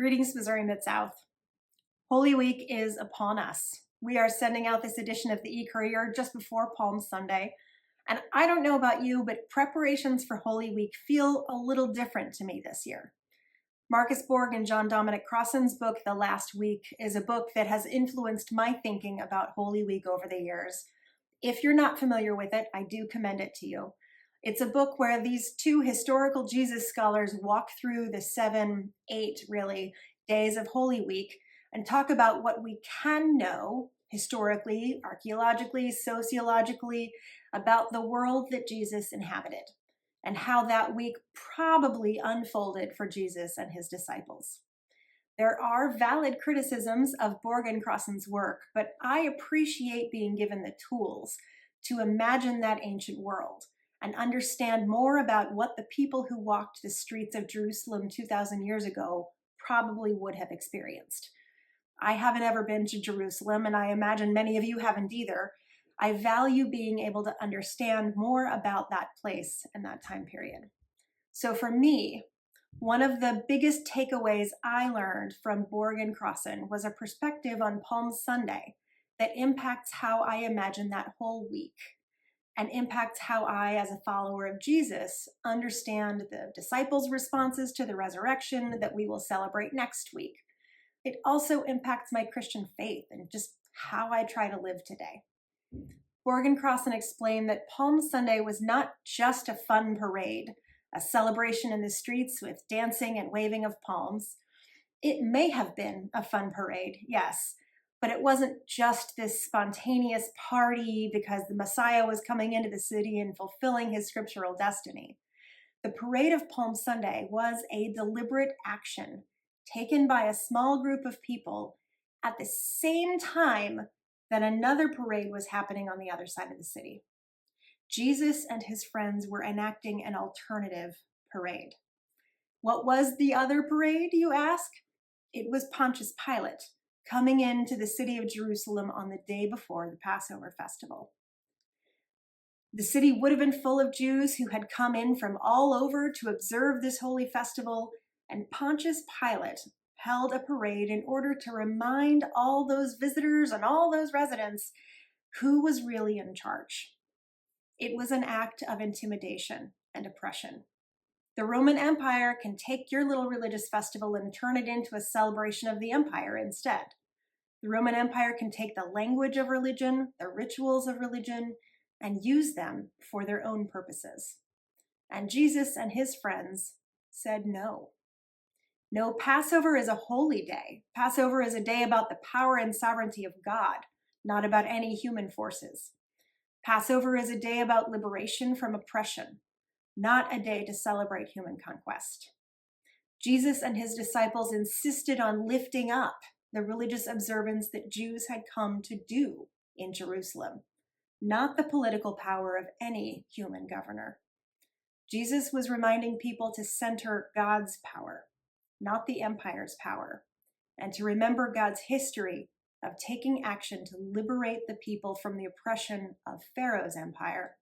Greetings, Missouri Mid-South. Holy Week is upon us. We are sending out this edition of the E-Courier just before Palm Sunday. And I don't know about you, but preparations for Holy Week feel a little different to me this year. Marcus Borg and John Dominic Crossan's book, The Last Week, is a book that has influenced my thinking about Holy Week over the years. If you're not familiar with it, I do commend it to you. It's a book where these two historical Jesus scholars walk through the 8 days of Holy Week and talk about what we can know historically, archaeologically, sociologically about the world that Jesus inhabited and how that week probably unfolded for Jesus and his disciples. There are valid criticisms of Borg and Crossan's work, but I appreciate being given the tools to imagine that ancient world and understand more about what the people who walked the streets of Jerusalem 2,000 years ago probably would have experienced. I haven't ever been to Jerusalem, and I imagine many of you haven't either. I value being able to understand more about that place and that time period. So for me, one of the biggest takeaways I learned from Borg and Crossan was a perspective on Palm Sunday that impacts how I imagine that whole week and impacts how I, as a follower of Jesus, understand the disciples' responses to the resurrection that we will celebrate next week. It also impacts my Christian faith and just how I try to live today. Borg and Crossan explained that Palm Sunday was not just a fun parade, a celebration in the streets with dancing and waving of palms. It may have been a fun parade, yes, but it wasn't just this spontaneous party because the Messiah was coming into the city and fulfilling his scriptural destiny. The parade of Palm Sunday was a deliberate action taken by a small group of people at the same time that another parade was happening on the other side of the city. Jesus and his friends were enacting an alternative parade. What was the other parade, you ask? It was Pontius Pilate coming into the city of Jerusalem on the day before the Passover festival. The city would have been full of Jews who had come in from all over to observe this holy festival, and Pontius Pilate held a parade in order to remind all those visitors and all those residents who was really in charge. It was an act of intimidation and oppression. The Roman Empire can take your little religious festival and turn it into a celebration of the empire instead. The Roman Empire can take the language of religion, the rituals of religion, and use them for their own purposes. And Jesus and his friends said no. No, Passover is a holy day. Passover is a day about the power and sovereignty of God, not about any human forces. Passover is a day about liberation from oppression, not a day to celebrate human conquest. Jesus and his disciples insisted on lifting up the religious observance that Jews had come to do in Jerusalem, not the political power of any human governor. Jesus was reminding people to center God's power, not the empire's power, and to remember God's history of taking action to liberate the people from the oppression of Pharaoh's empire,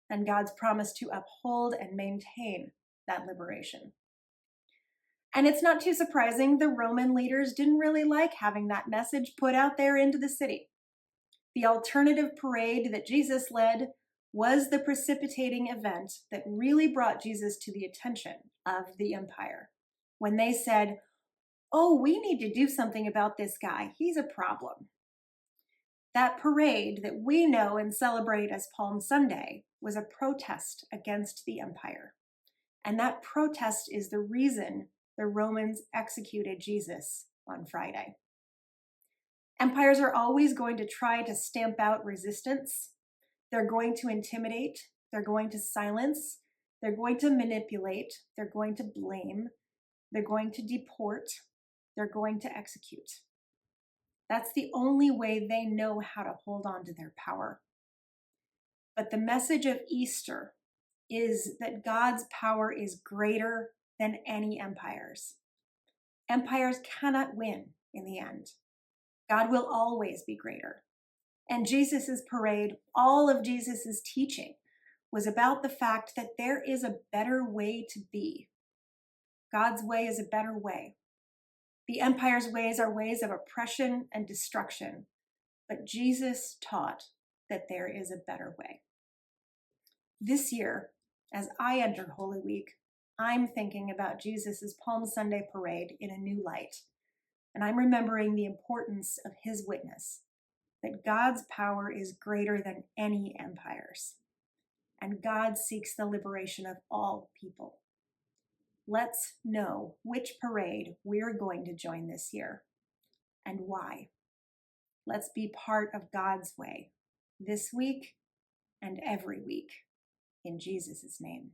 and God's promise to uphold and maintain that liberation. And it's not too surprising the Roman leaders didn't really like having that message put out there into the city. The alternative parade that Jesus led was the precipitating event that really brought Jesus to the attention of the empire when they said, "Oh, we need to do something about this guy. He's a problem." That parade that we know and celebrate as Palm Sunday was a protest against the empire. And that protest is the reason the Romans executed Jesus on Friday. Empires are always going to try to stamp out resistance. They're going to intimidate. They're going to silence. They're going to manipulate. They're going to blame. They're going to deport. They're going to execute. That's the only way they know how to hold on to their power. But the message of Easter is that God's power is greater than any empires. Empires cannot win in the end. God will always be greater. And Jesus's parade, all of Jesus's teaching, was about the fact that there is a better way to be. God's way is a better way. The empire's ways are ways of oppression and destruction, but Jesus taught that there is a better way. This year, as I enter Holy Week, I'm thinking about Jesus' Palm Sunday parade in a new light, and I'm remembering the importance of his witness, that God's power is greater than any empire's, and God seeks the liberation of all people. Let's know which parade we're going to join this year and why. Let's be part of God's way this week and every week in Jesus' name.